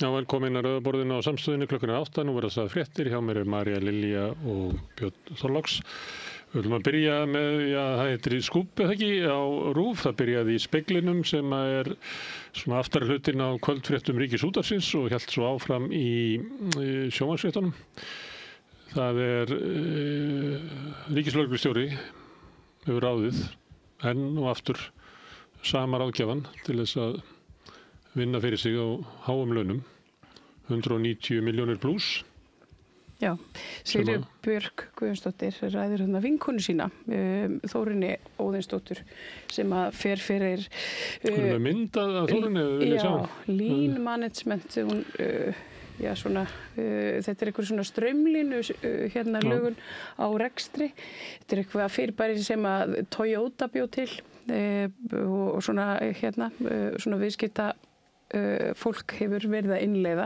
Já, velkomin að Rauðaborðinu á Samstöðinni klukkan 8. Nú verða það fréttir. Hjá mér María Lilja og Björn Þorláks. Við viljum að byrja með, það heitir skúbb eða ekki, á RÚV. Það byrjaði í Speglinum sem er svona aftari hlutin á kvöldfréttum Ríkisútvarpsins og hélt svo áfram í sjónvarpsfréttunum. Það er ríkislögreglustjóri hefur ráðið enn og aftur sama ráðgjafan til þess að vinna fyrir sig á háum launum, 190 milljónir pluss. Já, Sigríður Björk Guðjónsdóttir ræðir vinkonu sína, Þórunni Óðinsdóttur, sem að fer fyrir... Hvernig með myndað að Þórunni vilja sjá? Já, lean management, hún... þetta er einhver svona straumlínu lögun á rekstri. Þetta er eitthvað fyrirbæri sem að Toyota bjó til og svona viðskipta fólk hefur verið að innleiða.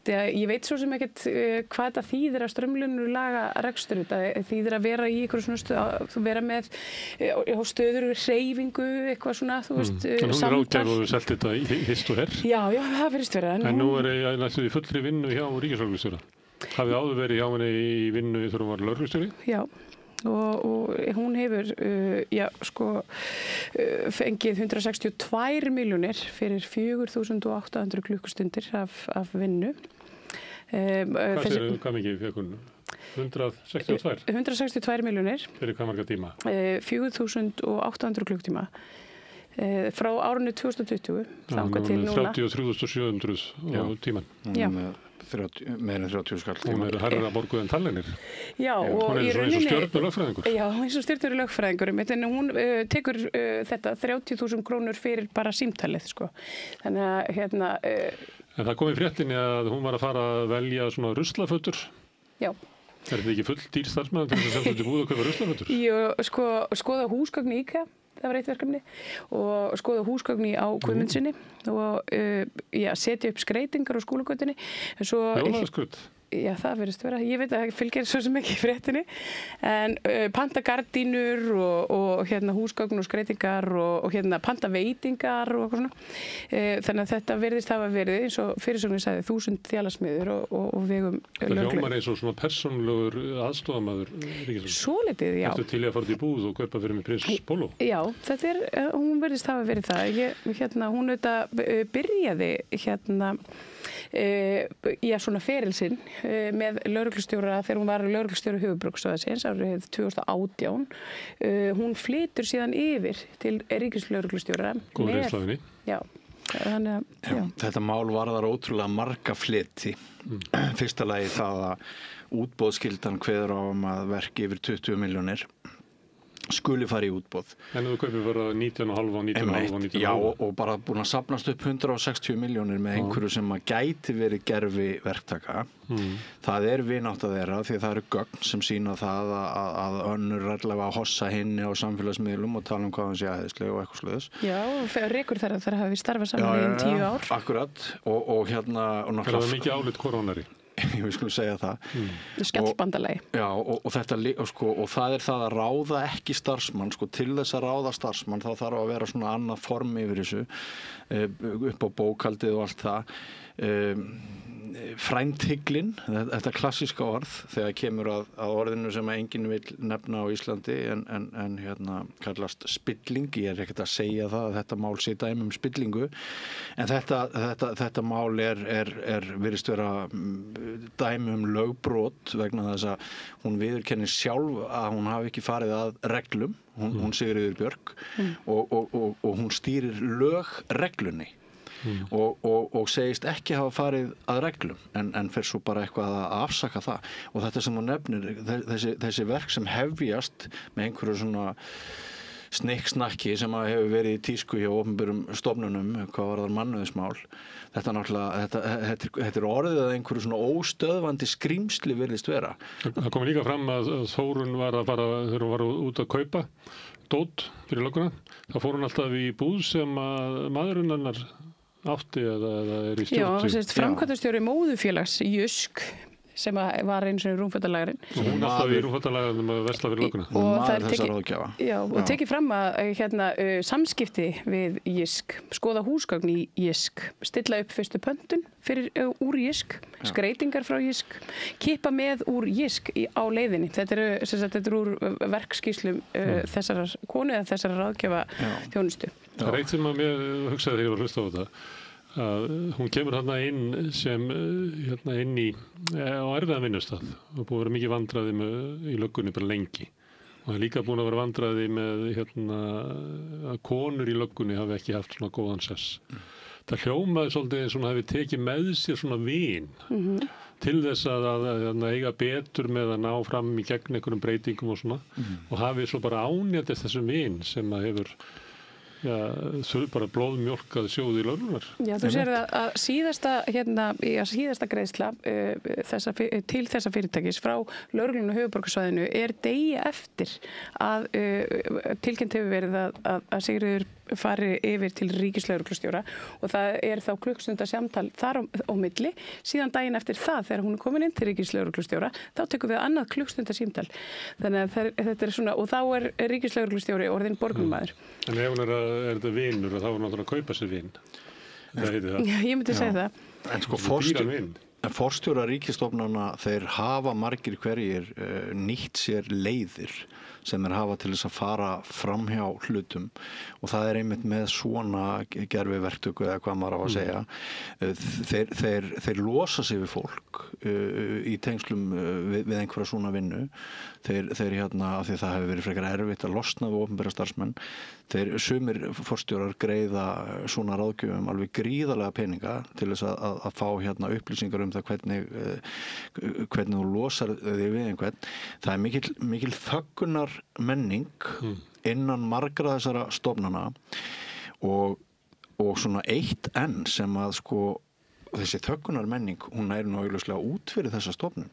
Ég veit svo sem ekkert hvað þetta þýðir að straumlínu laga rekstur. Þetta þýðir að vera í einhverju svona vera með stöður hreyfingu, eitthvað svona, þú veist, samtal. Hún er ágæf og við selti þetta í hist og herr. Já, það virðist vera. En nú er ég næstu í fullri vinnu hjá ríkislögreglustjóra. Hafið áður verið hjá henni í vinnu þegar hún var lögreglustjóri? Já. Og hún hefur fengið 162 milljónir fyrir 4.800 klukkustundir af vinnu. Hvað mikið fekk hún? 162? 162 milljónir. Fyrir hvað marga tíma? 4.800 klukkutíma. Frá árinu 2020 þangað til núna. 33.700 á tíman. Já. Meira en 30 skall. Hún er hærra borguð en tannlæknir. Já, og hún er eins og stjörnulögfræðingur. Já, eins og stjörnulögfræðingur. En hún tekur þetta 30.000 krónur fyrir bara símtalið, sko. Þannig að En það kom í fréttinni að hún var að fara að velja svona ruslafötur. Já. Er þetta ekki full dýr starfsmaður til þess að senda út í búð að kaupa ruslafötur? Jú, skoða húsgögn í IKEA. Það var eitt verkefni og skoða húsgögn á Guðmundsinni og setja upp skreytingar á skólagötunni. Jólaskraut? Já, það virðist vera. Ég veit að það fylgir svo sem ekki í fréttinni. En panta gardínur og húsgögn og skreytingar og panta veitingar og eitthvað svona. Þannig að þetta virðist hafa verið, eins og fyrirsögnin sagði, 1000 þjalasmiður og vegum lögreglu. Það hljómar eins og svona persónulegur aðstofamaður ríkisins. Svolítið, já. Ertu til að fara út í búð og kaupa fyrir mig prins Polo? Já, hún virðist hafa verið það. Hún byrjaði svona ferilsinn með lögreglustjóra þegar hún var lögreglustjóri höfuðborgarsvæðisins árið 2018. Hún flytur síðan yfir til ríkislögreglustjóra. Góð reynsla. Já. Þetta mál varðar ótrúlega marga fleti. Fyrsta lagi það að útboðskyldan kveður á að verki yfir 20 milljónir skuli fara í útboð. En þú kaupir bara 19,5 og 19,5. Já, og bara búin að safnast upp 160 milljónir með einhverju sem að gæti verið gerfi verktaka. Það er vinátt að þeirra því það eru gögn sem sýna það að önnur allavega að hossa hinni á samfélagsmiðlum og tala hvað hann sé aðeinslega og eitthvað sluðis. Já, rekur þar hafi starfað saman í 10 ár. Akkurat. Og náttúrulega... Það er mikið álit koronari. Við skulum segja það. Skjaldbandalagi. Já, og það er það að ráða ekki starfsmann, til þess að ráða starfsmann þá þarf að vera svona annað form yfir þessu, upp á bókhaldið og allt það. Frændhyglin, þetta klassíska orð þegar kemur að orðinu sem enginn vill nefna á Íslandi en kallast spilling. Ég er ekkert að segja það að þetta mál sé dæmi spillingu, en þetta mál virðist vera dæmi lögbrot vegna þess að hún viðurkennir sjálf að hún hafi ekki farið að reglum, hún Sigríður Björk og hún stýrir lögreglunni. Og segist ekki hafa farið að reglum en fer svo bara eitthvað að afsaka það og þetta sem hún nefnir þessi verk sem hefjast með einhverju svona snikksnakki sem að hefur verið í tísku hjá opinberum stofnunum hvað var það mannauðsmál þetta er orðið að einhverju svona óstöðvandi skrýmsli virðist vera. Það kom líka fram að Þórunn var að fara þegar hún var út að kaupa dót fyrir lögguna, þá fór hún alltaf í búð sem að maðurinn hennar átti eða er í stjórn. Já, framkvæmdastjóri móðurfélags Jysk sem var einu sinni rúmfattalagarinn. Og hún alltaf í rúmfattalagarnum að versla fyrir lögguna. Og það maður þessar ráðgjafa. Já, og tekið fram að samskipti við Jysk, skoða húsgögn í Jysk, stilla upp fyrstu pöntun úr Jysk, skreytingar frá Jysk, kippa með úr Jysk á leiðinni. Þetta er úr verkskýrslum þessarar konu eða þessarar ráðgjafa þjónustu. Það er eitt sem að mér hugsaði þegar ég var að hlusta á þetta, að hún kemur þarna inn sem inn á erfiðan vinnustað og búið að vera mikið vandræði í löggunni bara lengi og það er líka búin að vera vandræði með að konur í löggunni hafi ekki haft svona góðan sess. Það hljómaði svolítið eins og hún hafi tekið með sér svona vin til þess að eiga betur með að ná fram í gegn einhverjum breytingum og svona og hafi svo bara ánetist þessum vin sem að hefur bara blóðmjólkað sjóði í lögurnar. Já, þú sér að síðasta greiðsla til þessa fyrirtækis frá lögreglunni og höfuðborgarsvæðinu er degi eftir að tilkynnt hefur verið að Sigríður fari yfir til ríkislögreglustjóra og það er þá klukkstundar samtal þar á milli. Síðan daginn eftir það, þegar hún er komin inn til ríkislögreglustjóra, þá tekur við annað klukkstundar símtal. Þannig að þetta er svona, og þá er ríkislögreglustjóri orðinn borgunmaður. En ef hún er þetta vinur og þá er náttúrulega að kaupa sér vin. Það heiti það. Já, ég myndi segja það. En sko forstjóra ríkisstofnana, þeir hafa margir hverjir nýtt sér leiðir sem hafa til þess að fara framhjá hlutum og það er einmitt með svona gerviverktöku eða hvað maður á að segja. Þeir losa sig við fólk í tengslum við einhverja svona vinnu. Þeir af því það hefur verið frekar erfitt að losna við opinbera starfsmenn. Sumir forstjórar greiða svona ráðgjöfum alveg gríðarlega peninga til þess að fá upplýsingar um það hvernig þú losar þig við einhvern. Það er mikil þöggunar menning innan margra þessara stofnana og svona eitt enn sem að þessi þöggunar menning, hún er nú augljóslega út fyrir þessa stofnun.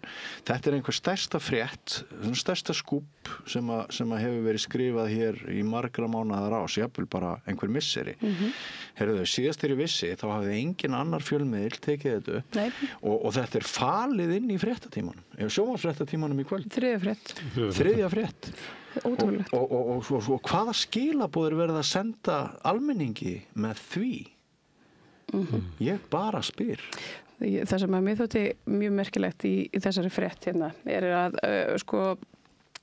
Þetta er einhver stærsta frétt, stærsta skúpp sem að hefur verið skrifað hér í margra mánaðar ás, jafnvel bara einhver misseri. Heyrðu, síðast þegar ég vissi, þá hafði engin annar fjölmiðil tekið þetta upp og þetta er falið inn í fréttatímanum. Sjónvarpsfréttatímanum í kvöld. Þriðja frétt. Ótrúlegt. Og svo hvaða skilaboð verið að senda almenningi með því? Ég bara spyr. Það sem að mér þótti mjög merkilegt í þessari frétt er að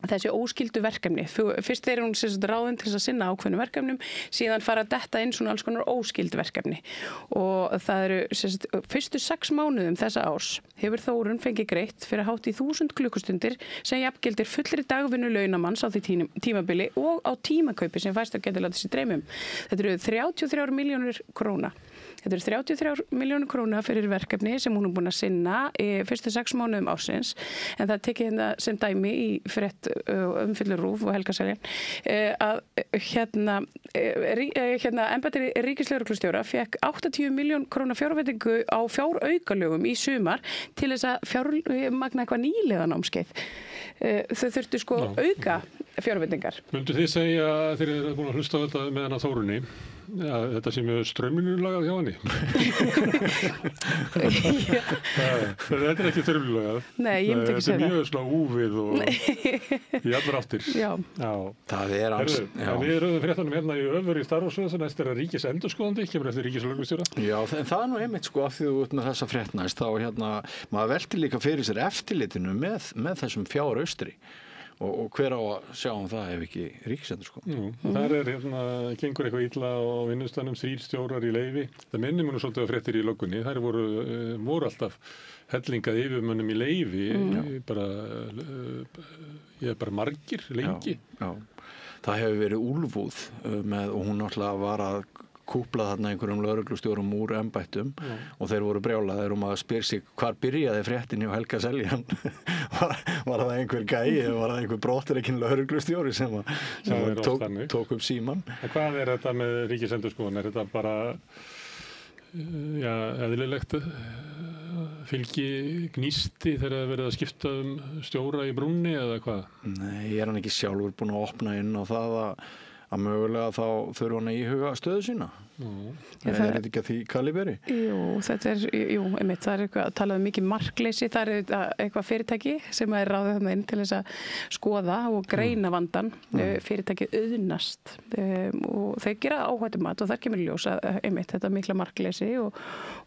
þessi óskyldu verkefni. Fyrst er hún ráðin til að sinna ákveðnum verkefnum, síðan fara að detta inn svona alls konar óskyldu verkefni. Og það eru fyrstu 6 mánuðum þessa árs hefur Þórunn fengið greitt fyrir hátt í 1000 klukkustundir sem jafngildir fullri dagvinnu launamanns á því tímabili og á tímakaupi sem fæst að geta látið sér dreymum. Þetta eru 33 milljónir króna. Þetta eru 33 milljónir króna fyrir verkefni sem hún er búin að sinna í fyrstu 6 mánuðum ársins, en það tekið sem dæmi í frétt umfyllur RÚV og Helgaseljan að embætti ríkislögreglustjóra fékk 80 milljón króna fjárveitingu á fjáraukalögum í sumar til þess að fjármagna eitthvað nýlega námskeið. Þau þurftu auka fjárveitingar. Myndu þið segja þegar þið eru búin að hlusta á þetta með hana Þórunni að þetta sé mjög strömlínulagað hjá henni? Þetta er ekki strömlínulagað. Nei, ég myndi ekki segja það. Þetta er mjög svona úfið og í allar áttir. Já. Það er alls. Við erum fréttanum í öfur í starfsröðu, næst er að ríkisendurskoðandi, kemur eftir ríkislögreglustjóra. Já, en það er nú einmitt af því þú ert með þessa frétt næst, þá maður veltir líka fyrir sér eftirlitinu með þessum fjáraustri. Og hver á að sjá það ef ekki ríkisendurskoðun? Þar gengur eitthvað illa á vinnustanum, 3 stjórar í leyfi. Það minnir mér svolítið að fréttir í löggunni. Þær voru alltaf hellingað yfirmönnum í leyfi, bara margir, lengi. Já. Það hefur verið úlfúð og hún náttúrulega var að kúplað þarna einhverjum lögreglustjórum úr embættum og þeir voru brjálaðir og maður spyr sig hvar byrjaði fréttin hjá Helgaseljan? Var það einhver gæi eða var það einhver brottrekinn lögreglustjóri sem tók upp símann? En hvað er þetta með ríkisendurskoðun? Er þetta bara eðlilegt fylgi gnýsti þegar það verið að skipta stjóra í brúnni eða hvað? Nei, er hann ekki sjálfur búin að opna inn á það að mögulega þá þurfa hann að íhuga stöðu sína. Er þetta ekki að því kaliberi? Jú, einmitt, það er eitthvað, talað mikið markleysi, það er eitthvað fyrirtæki sem er ráðið þarna inn til þess að skoða og greina vandan, fyrirtæki auðnast og þeir gera áhættumat og þar kemur ljós að einmitt þetta mikla markleysi og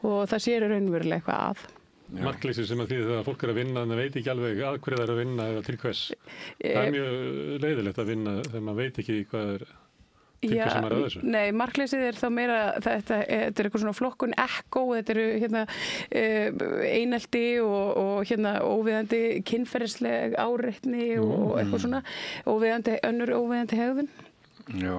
það sér raunverulega eitthvað að. Markleysi sem að því þegar fólk er að vinna en það veit ekki alveg að hverju það er að vinna eða til hvers. Það er mjög leiðilegt að vinna þegar maður veit ekki hvað er til hvers sem er að þessu. Nei, markleysið er þá meira, þetta er eitthvað svona flokkun ekko, þetta eru einelti og óviðandi kynferðisleg áreitni og eitthvað svona önnur óviðandi hegðun. Já.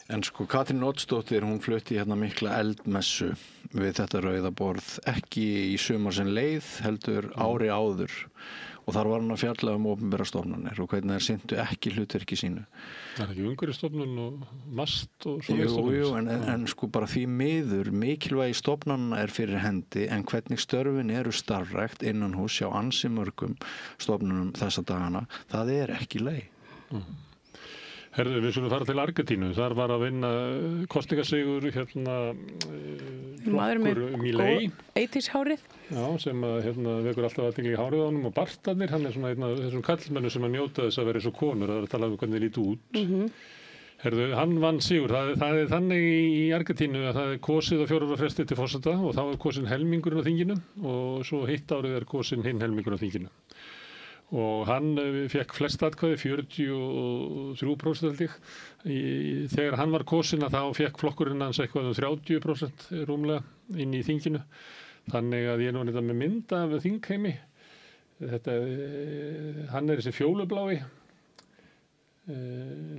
En sko Katrín Oddsdóttir, hún flutti mikla eldmessu við þetta rauða borð, ekki í sumar sem leið, heldur ári áður og þar var hann að fjalla opinberar stofnanir og hvernig þær sinntu ekki hlutverki sínu. Það er ekki umhverfisstofnun og MAST og svona stofnun. Jú, en sko bara því miður, mikilvægi stofnanna er fyrir hendi en hvernig störfin eru starfrækt innan hús hjá ansi mörgum stofnunum þessa dagana, það er ekki leið. Herðu, við skulum fara til Argentínu. Þar var að vinna kosningasigur maður með Milei. 80s hárið. Já, sem vekur alltaf athygli í hárið á honum og bartarnir. Hann er svona einn af þessum kallmennum sem að njóta þess að vera eins og konur. Það er að tala um hvernig þeir líti út. Herðu, hann vann sigur. Það er þannig í Argentínu að það er kosið á 4 ára fresti til forseta og þá er kosin helmingurinn á þinginu og svo hitt árið er kosin hinn helmingurinn á þinginu. Og hann fekk flest atkvæði, 43% held ég. Þegar hann var kosinn þá fekk flokkurinn hans eitthvað 30% rúmlega inn í þinginu. Þannig að ég nú þetta með mynd af þingheimi. Hann er þessi fjólublái,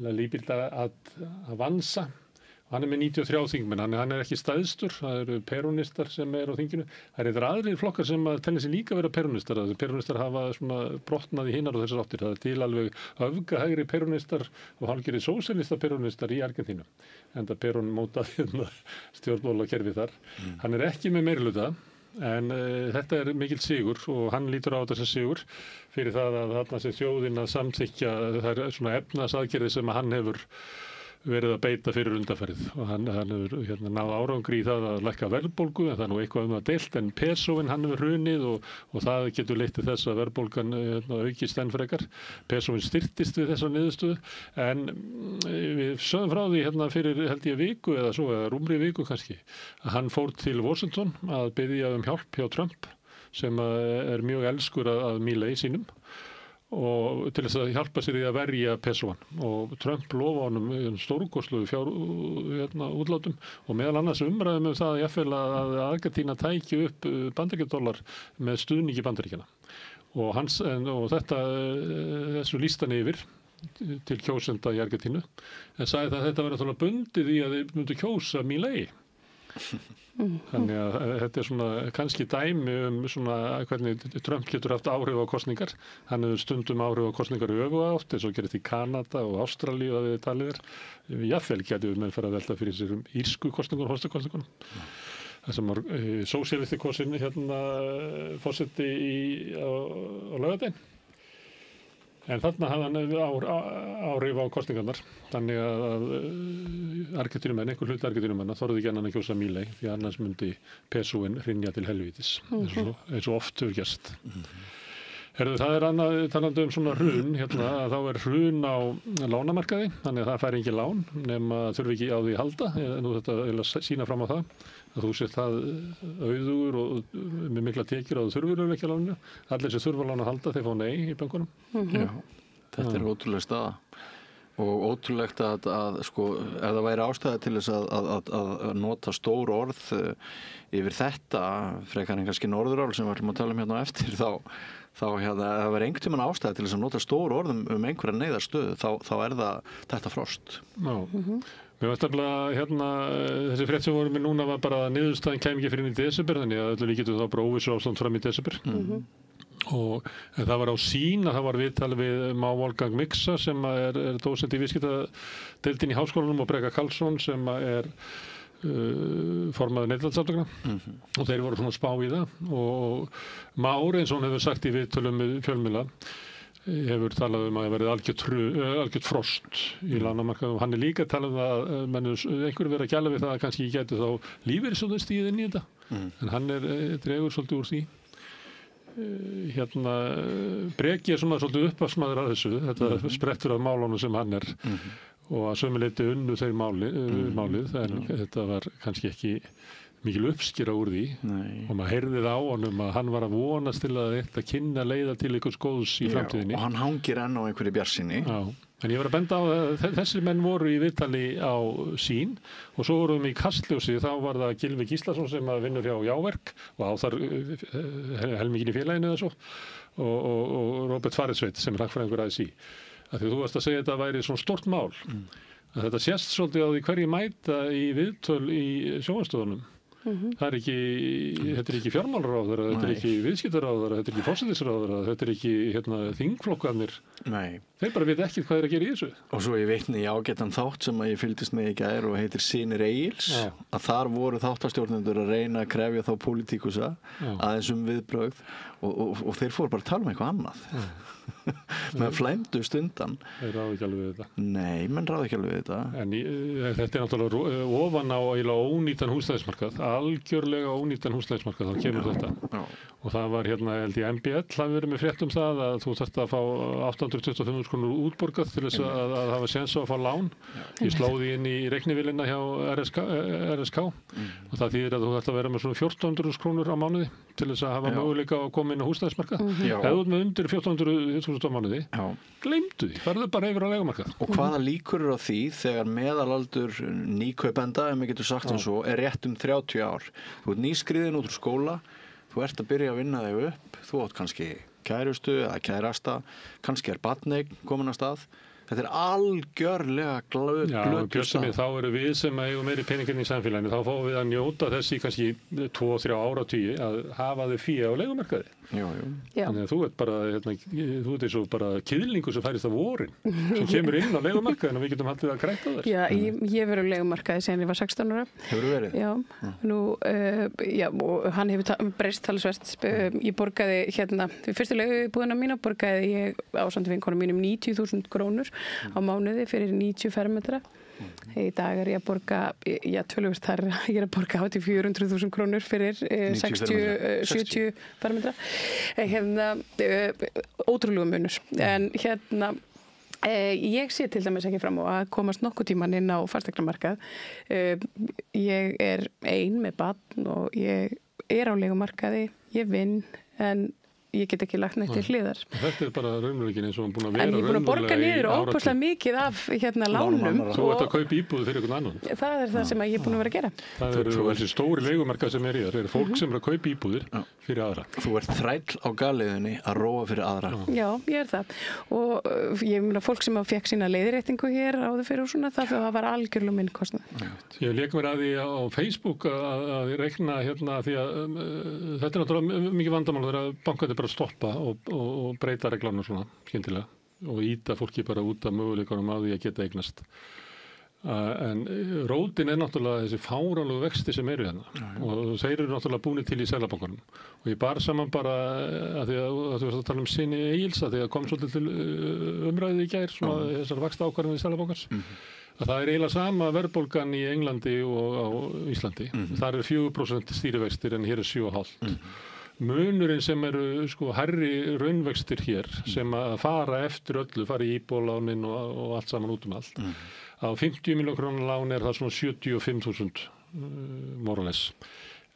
La Libertad Avanza. Hann er með 93 þingmenn, hann er ekki stæðstur, það eru peronistar sem er á þinginu. Það eru aðrir flokkar sem telja sig líka vera peronistar. Peronistar hafa svona brotnað í hinnar og þessar áttir. Það er til alveg öfgahægri peronistar og hálfgerðir sósíalista peronistar í Argentínu. Enda Perón mótaði stjórnmálakerfi þar. Hann er ekki með meirihluta, en þetta er mikill sigur og hann lítur á þetta sem sigur fyrir það að þarna sé þjóðin að samþykkja þær svona efnahagsaðgerðir sem hann hefur verið að beita fyrir undanfarið og hann hefur náð árangri í það að lækka verðbólgu en það er nú eitthvað að deilt en pesóin hann hefur hrunið og það getur leitt til þess að verðbólgan aukist enn frekar. Pesóin styrktist við þessa niðurstöðu en við sögum frá því fyrir held ég viku eða svo eða rúmri viku kannski að hann fór til Washington að biðja hjálp hjá Trump sem er mjög elskur að Milei sínum og til þess að hjálpa sér í að verja pesóan og Trump lofa honum stórkostlugu útlátum og meðal annars umræðum það jafnvel að Argentína tæki upp bandaríkjadollar með stuðningi Bandaríkjanna og þessu lýsti hann yfir til kjósenda í Argentínu en sagði að þetta verður bundið í að þeir myndu kjósa Milei. Þannig að þetta er svona kannski dæmi svona hvernig Trump getur haft áhrif á kosningar. Hann hefur stundum áhrif á kosningar í öfuga átt eins og gerist í Kanada og Ástralíu að við talið er. Jafnvel getur menn fara að velta fyrir sér írsku kosningunum, hóstakosningunum. Það sem var sósíalisti kosin forseti á laugardaginn. En þarna hafði hann áhrif á kosningarnar, þannig að Argentínumenn, einhver hluti Argentínumenn þorði ekki annan að kjósa Milei, því annars myndi pesóin hrynja til helvítis, eins og oft hefur gerst. Það er annað talandi svona hrun, að þá er hrun á lánamarkaði, þannig að það fær engin lán, nema þurfi ekki á því að halda, nú þetta sýna fram á það, að þú sért það auðugur og með mikla tekjur að þú þurfur ekki að lána. Allir sem þurfa að lána að halda, þeir fá nei í bankunum. Já, þetta er ótrúleg staða og ótrúlegt að sko, ef það væri ástæða til þess að nota stór orð yfir þetta, frekar en kannski norðurál sem við ætlum að tala um hérna á eftir, þá það væri einhvern tímann ástæða til þess að nota stór orð einhverja neyðarstöðu, þá er það þetta frost. Já. Mér veist þessi frétt sem vorum með núna var bara að niðurstaðan kæmi ekki fyrir í desember, þannig að öllu líkjum þá bara óvissu ástand fram í desember. Og það var á sín að það var viðtal við Má Wolfgang Mixa sem er dósent í viðskiptadeildinni í Háskólanum og Breka Karlsson sem er formaður Neytendasamtakanna og þeir voru svona spá í það og Már eins og hann hefur sagt í viðtölum með fjölmiðla hefur talað að verið algjört frost í lánamarkaðum og hann líka talað að einhverju verið að gæla við það að kannski gæti þá lífeyrissjóðir stíð inn í þetta en hann dregur svolítið úr því. Breki svona svolítið uppafsmaður að þessu, þetta sprettur af málunum sem hann og að sömuleyti unnu þeir málið en þetta var kannski ekki mikil uppskera úr því og maður heyrði það á honum að hann var að vonast til að þetta kynna leiða til einhvers góðs í framtíðinni. Og hann hangir enn á einhverju bjartsýni. Já, en ég var að benda á að þessir menn voru í viðtali á Sín og svo vorum við í Kastljósi, þá var það Gylfi Gíslason sem vinnur hjá Jáverk og á þar helmingin í félaginu eða svo og Róbert Farisveit sem hagfræðingur ASÍ. Því þú varst að segja að þetta væri svona stórt mál. Að þetta sést svolítið á því hverju mæta í viðtöl í sjónvarpsstöðunum. Það þetta ekki fjármálaráðherra, þetta ekki viðskiptaráðherra, þetta ekki forsætisráðherra, þetta ekki þingflokkarnir. Nei. Þeir bara vita ekkert hvað að gera í þessu. Og svo ég vitni í ágætan þátt sem ég fylgdist með í gær og heitir Synir Egils, að þar voru þáttastjórnendur að reyna að krefja þá pólitíkusa aðeins viðbrögð og þeir fóru bara að tala eitthvað annað. Menn flæmdust undan. Þeir ráði ekki alveg við þetta. Nei, menn ráði ekki alveg við þetta. En þetta náttúrulega ofan á ónýtan húsnæðismarkað, algjörlega ónýtan húsnæðismarkað, þá kemur þetta. Og það var held ég MBL hafi verið með frétt það að þú þarft að fá 825.000 krónur útborgað til þess að hafa séns á að fá lán. Ég slóði inn í reiknivélina hjá RSK og það þýðir að þú þarft að vera með svona 1400.000 krónur á mánuði til þess að hafa möguleika að koma inn á húsnæðismarkað. Ef þú ert með undir 1400.000 á mánuði, gleymdu því, farðu bara yfir á leigumarkað. Og hvaða líkur eru á því þegar meðalaldur nýkaupenda, ef maður getur sagt svo, rétt 30 ár. Þú ert nýskriðin út úr skóla, þú ert að byrja að vinna þig upp, þú átt kannski kærustu eða kærasta, kannski barneign komin að stað. Þetta algjörlega glötuð stað. Þá eru við sem eigum meiri peningin í samfélaginu, þá fáum við að njóta þessi kannski 2-3 áratugi að hafa þau fé á leigumarkaði. Þannig að þú ert bara, þú ert eins og bara kiðlingu sem færist af vorin, sem kemur inn á leigumarkaðinu og við getum haldið að græta þess. Já, ég verið á leigumarkaði sen ég var 16 ára. Hefur þú verið? Já, og hann hefur breyst talsvert. Ég borgaði við fyrstu leigubúðina mína borgaði ég ásamt vinkonum mínum 90.000 krónur á mánuði fyrir 90 fermetra. Í dag ég að borga, töluvert þar, ég að borga 400.000 krónur fyrir 60-70 fermetra. Ótrúlega munur. En ég sé til dæmis ekki fram á að komast nokkuð tíman inn á fasteignamarkað. Ég ein með barn og ég á leigumarkaði, ég vinn, en ég get ekki lagt neitt til hliðar. Þetta bara raunveruleikin eins og hann búin að vera raunverulega í áratugi. En ég er búin að borga niður óbúslega mikið af lánum. Þú ert að kaupa íbúð fyrir einhvern annan. Það það sem ég er búin að vera að gera. Það eru þessi stóri leigumarkað sem í þar. Það eru fólk sem er að kaupa íbúðir fyrir aðra. Þú ert þræll á galleiðinni að róa fyrir aðra. Já, ég það. Og ég meina fólk sem fékk sína leiðréttingu hér áður fyrir og svona, það var algjörlega minn kostnað. Ég lék mér að því á Facebook að reikna því að þetta er náttúrulega mikið vandamál þegar bankarnir bara stoppa og breyta reglunum svona skyndilega og ýta fólki bara út af möguleikunum á því að geta eignast. En rótin er náttúrulega þessi fáránlegu vexti sem eru hérna og þeir eru náttúrulega búnir til í Seðlabankanum og ég bar saman bara að því að þú varst að tala Syni Egils að því að kom svolítið til umræðu í gær svona þessar vaxta ákvarðanir í Seðlabankans að það er eiginlega sama verðbólgan í Englandi og á Íslandi. Þar er 4% stýrivextir en hér er 7,5%. Munurinn sem eru hærri raunvextir hér sem að fara eftir öllu, fara í íbúðalánin og allt saman út allt. Á 50 milljón krónar lán er það svona 75.000 more or less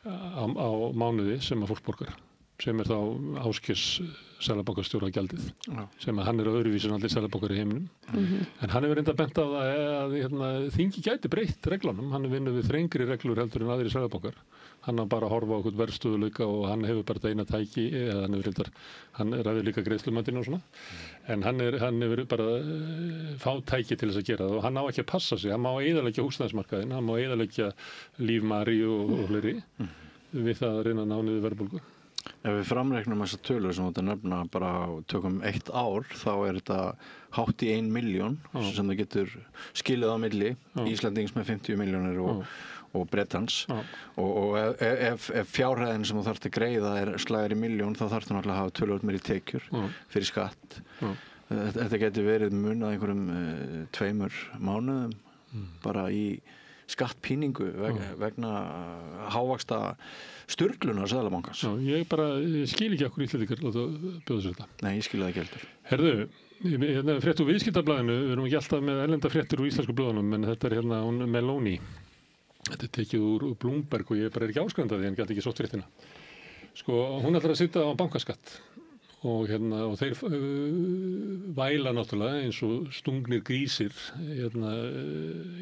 á mánuði sem að fólk borgar, sem er þá Ásgeirs seðlabankastjóra gjaldið, sem að hann er öðruvísi en allir seðlabankar í heiminum. En hann hefur reynda bent á það að þingi gæti breytt reglunum, hann er vinnur við þrengri reglur heldur en aðrir seðlabankar. Hann har bara að horfa á okkur verðstöðuleika og hann hefur bara þetta eina tæki, eða hann ræður líka greiðslumatinu og svona, en hann hefur bara fá tæki til þess að gera það og hann á ekki að passa sig, hann má eyðileggja húsnæðismarkaðinn, hann má eyðileggja líf Maríu og fleiri við það að reyna að ná niður verðbólgu. Ef við framreiknum þessa tölur sem þetta nefna bara tökum 1 ár, þá er þetta hátt í 1 milljón sem það getur skilið á milli, Íslandings með 50 milljónir og og Bretlands Já. og ef fjárhæðin sem þú þarft að greiða slagar í milljón þá þarftu náttúrulega að hafa töluvert meiri tekjur fyrir skatt. Þetta getur verið munað einhverjum 2 mánuðum bara í skattpíningu vegna hávaxta sturlunar Seðlabankans. Já, ég skil ekki okkur Íslendingar láta bjóða sér þetta. Nei, ég skil það ekki heldur. Herðu, hérna frétt úr Viðskiptablaðinu, við erum ekki alltaf með erlenda fréttir úr íslensku blöðunum, en þetta hérna hún Meloni. Þetta tekið úr Bloomberg og ég ekki áskrifandi af því, en gæti ekki sótt fréttina. Sko, hún ætlar að sitja á bankaskatt og þeir væla náttúrulega eins og stungnir grísir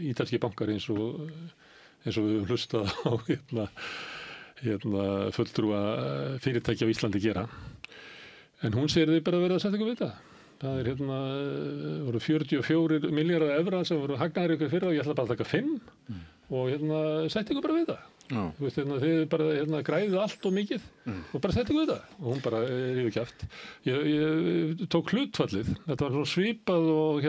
ítalski bankar eins og við hlustað á fulltrúa fyrirtæki á Íslandi gera. En hún segir þið bara verið að setja ykkur við það. Það voru 44 milljarðar evra sem voru hagnaðir ykkur fyrir og ég ætla bara að taka 5 og setja ykkur bara við það. Þú veist, þið bara græðið allt og mikið og bara setja ykkur við það. Og hún bara yfir kjaft. Ég tók hlutfallið. Þetta var svona svipað og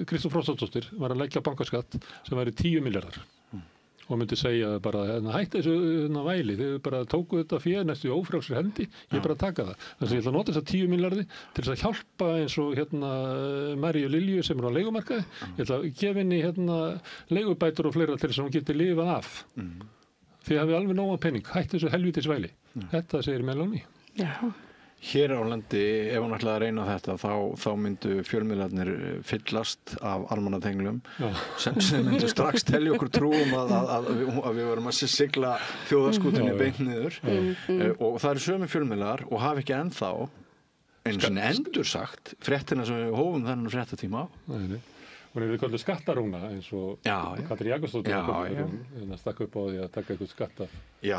Kristján Frostadóttir var að leggja bankaskatt sem væri 10 milljarðar. Og myndi segja bara, hætti þessu væli, þið bara tóku þetta fyrir næstu ófrjálsri hendi, ég bara taka það. Þannig að ég ætla að nota þessa 10 milljarði til þess að hjálpa eins og Maríu Lilju sem á leigumarkaði. Ég ætla að gefa henni leigubætur og fleira til þess að hún geti lifað af. Þið hafið alveg nóga penning, hætti þessu helvítis væli. Þetta segir Meloni. Já. Hér á landi, ef hún ætlaði að reyna þetta, þá myndu fjölmiðlarnir fyllast af almannatenglum sem myndu strax telja okkur trúum að við vorum að sigla þjóðarskútunni beint niður og það eru sömu fjölmiðlar og hafa ekki ennþá einu sinni endursagt fréttina sem við hófum þennan fréttatíma á. Nei. Hún við kallum skattarúna eins og Katrín Jakobsdóttir stakk upp á því að taka eitthvað skatt af. Já,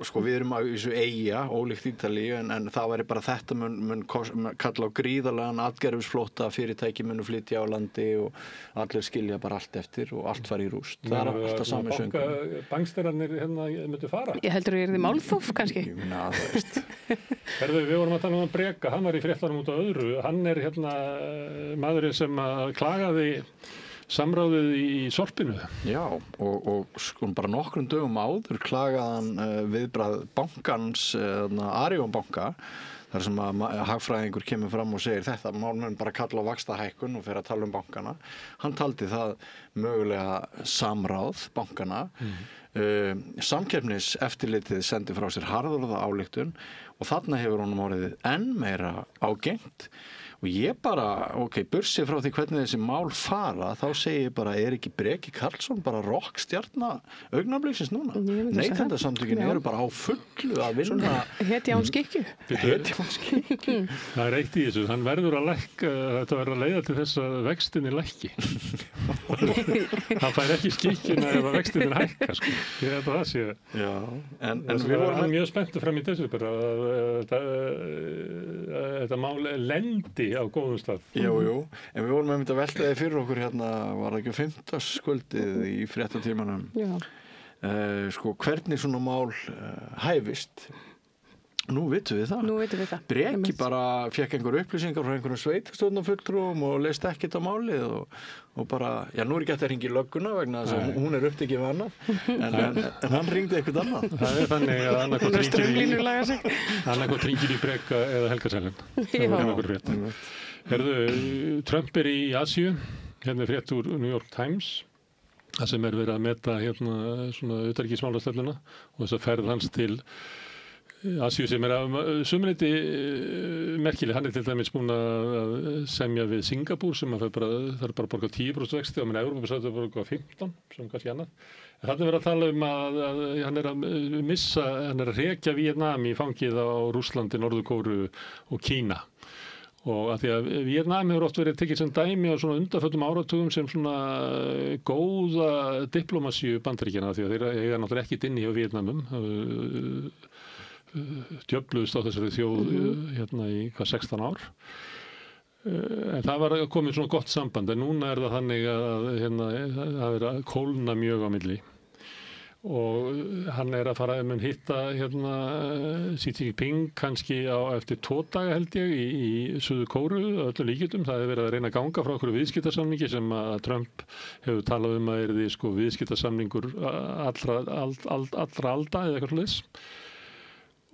sko við erum á þessu eyja, ólíkt Ítalíu, en það væri bara þetta mun kalla á gríðarlegan atgerfisflótta, fyrirtæki munu flytja á landi og allir skilja bara allt eftir og allt fari í rúst. Það alltaf sami söngur. Bankstærarnir myndu fara. Ég heldur að þið málþóf kannski. Ég meina að það veist. Herðu, við vorum að tala um Breka, hann var í fréttanum út á öðru. Hann maðurinn sem klagaði samráðið í Sorpinu. Já, og sko bara nokkrum dögum áður klagaðan viðbragð bankans, Arion banka, þar sem að hagfræðingur kemur fram og segir þetta mál mun bara kalla á vaxtahækkun og fer að tala um bankana. Hann taldi það mögulega samráð bankana. Samkeppniseftirlitið sendi frá sér harðorða ályktun og þarna hefur honum orðið enn meira ágengt. Og ég bara, bursi frá því hvernig þessi mál fara, þá segi ég bara, ekki Breki Karlsson bara rockstjarna augnabliksins núna? Neytendasamtökin eru bara á fullu að vinna. Hetja án skikkju. Það er eitt í þessu, hann verður að lækka, þetta verður að leiða til þess að vextinni lækki. Hann fær ekki skikkjuna ef að vextinni hækka, sko. Ég held að það sé. Já, en við vorum mjög spenntur fram í þessu bara þetta mál lendi á góðum stað. Jú, en við vorum að velta þið fyrir okkur var það ekki 5. í fréttatímanum. Sko, hvernig svona mál hæfist? Nú vitum við það. Breki bara fekk einhver upplýsingar frá einhverjum sveitarstjórnarfulltrúum og leist ekkert á málið og bara, nú ekki hægt að hringja í lögguna vegna þess að hún upptekið við annað, en hann hringdi eitthvað annað. Það þannig að annarkot hringir í Breka eða Helgaselin. Herðu, Trump í Asíu, frétt úr New York Times, það sem verið að meta svona utanríkismálastefnuna og þess að ferð hans til Asíu sem sumuleyti merkileg. Hann til dæmis búinn að semja við Singapúr sem það er bara að borga 10% vexti og Evrópa sagði að borga 15 sem kannski annað. En þarna verið að tala um að hann hann að rekja Víetnam í fangið á Rússlandi, Norður-Kóreu og Kína. Og að því að Víetnam hefur oft verið tekið sem dæmi á svona undanföllum áratugum sem svona góða diplomasíu Bandaríkjanna því að þeir eiga náttúrulega ekkert inni hjá Víetnamum. Djöfluðust á þessari þjóð í 16 ár. En það var komið svona gott samband, en núna það þannig að það er að kólna mjög á milli. og hann að fara að mun hitta hérna Xi Jinping kannski eftir 2 daga held ég í Suður Kóru öllum líkjöldum. Það verið að reyna að ganga frá okkur viðskiptasamningi sem að Trump hefur talað að yrði sko viðskiptasamningur allra alda eða eitthvað svoleiðis.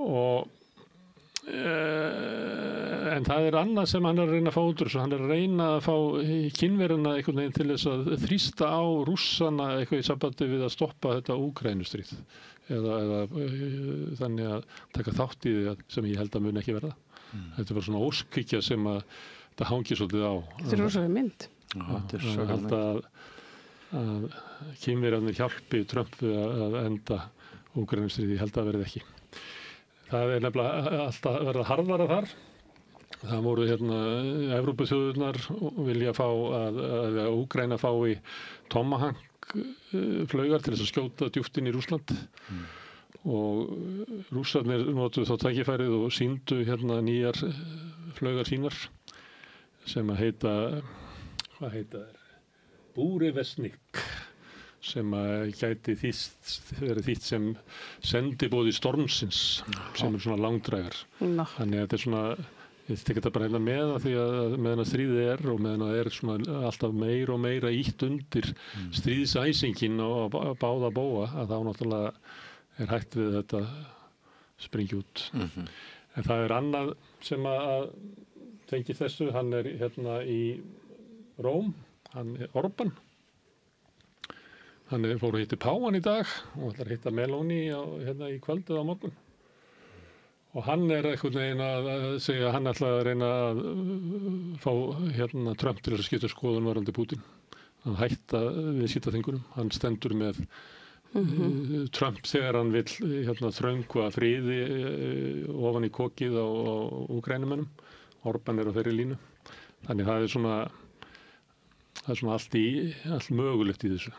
Og en það annað sem hann að reyna að fá út úr þessu. Hann að reyna að fá Kínverjana einhvern veginn til þess að þrýsta á Rússana eitthvað í sambandi við að stoppa þetta Úkraínustríð eða þannig að taka þátt í því sem ég held að mun ekki verða. Þetta var svona óskhyggja sem að þetta hangir svolítið á. Þetta rosalega mynd. Ég held að Kínverjarnir hjálpi Trump við að enda Úkraínustríð. Ég held að verði ekki. Það nefnilega alltaf verða harðara þar. Það voru Evrópuþjóðurnar vilja fá að Úkraína fái Tomahawk flaugar til þess að skjóta djúpt inn í Rússland. Og Rússarnir notuðu þá tækifærið og sýndu nýjar flaugar sínar sem að heita, hvað heita þær? Búrivesnik. Sem að gæti verið þýtt sem sendiboði stormsins sem svona langdrægar. Þannig að þetta svona, ég tekja þetta bara með að því að meðan að stríðið og meðan að svona alltaf meira og meira ítt undir stríðsæsingin og báða bóa að þá náttúrulega hægt við þetta springi út. En það annað sem að tengi þessu, hann í Róm, hann Orbán. Hann fór að hitta Páfann í dag og ætlar að hitta Meloni í kvöld eða á morgun. Og hann einhvern veginn að segja að hann ætlar að reyna að fá Trump til að skipta skoðun varðandi Pútín. Að hætta viðskiptaþingunum. Hann stendur með Trump þegar hann vill þröngva friði ofan í kokið á Úkrænumönnum. Orbán á þeirri línu. Þannig það svona allt mögulegt í þessu.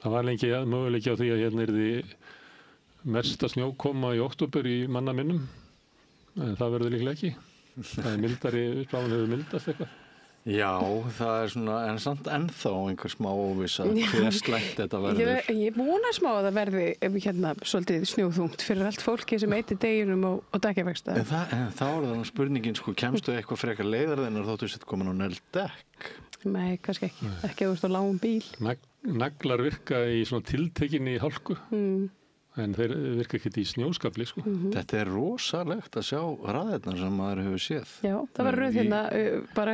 Það var lengi möguleiki á því að yrði mesta snjókoma í október í manna minnum, en það verður líklega ekki. Það mildari, spáin hefur mildast eitthvað. Já, það svona, en samt ennþá einhver smá óvissa hver slæmt þetta verður. Ég búin að smá að það verði svolítið snjóþungt fyrir allt fólki sem eitir deginum á dekkjavegstæðum. En þá það spurningin, kemstu eitthvað frekar leiðar þennar þóttu sett komin á negld dekk? Nei, kannski ekki. Ekki að þú ert á lágum bíl. Naglar virka í svona tiltekinni hálku, en þeir virka ekkert í snjóskafli, sko. Þetta rosalegt að sjá raðirnar sem maður hefur séð. Já, það var rauð bara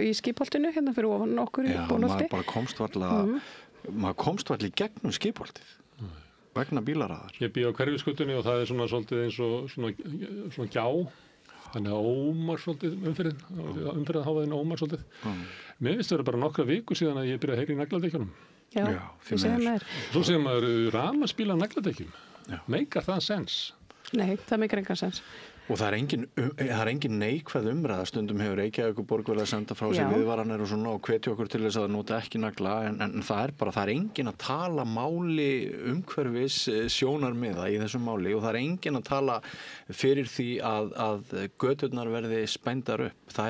í skipholtinu, fyrir ofan okkur í Bólholti. Já, maður komst varla í gegnum skipholtið, vegna bílaraðar. Ég bý á Hverfisgötunni og það svona svolítið eins og svona gjá. Þannig að ómar svolítið umferðarháfaðin ómar svolítið. Mér finnst það bara nokkra viku síðan að ég byrjaði að heyra í nagladekkjunum. Já, ég segja maður. Svo segja maður rafmagnsbíla nagladekkjum. Meikar það sens? Nei, það meikar engan sens. Og það engin neikvæð umræða. Stundum hefur Reykjavíkurborg verið að senda frá sér viðvaranir og svona og hvetja okkur til þess að nota ekki nagla, en það engin að tala máli umhverfis sjónarmiða í þessu máli og það engin að tala fyrir því að göturnar verði spændar upp. Það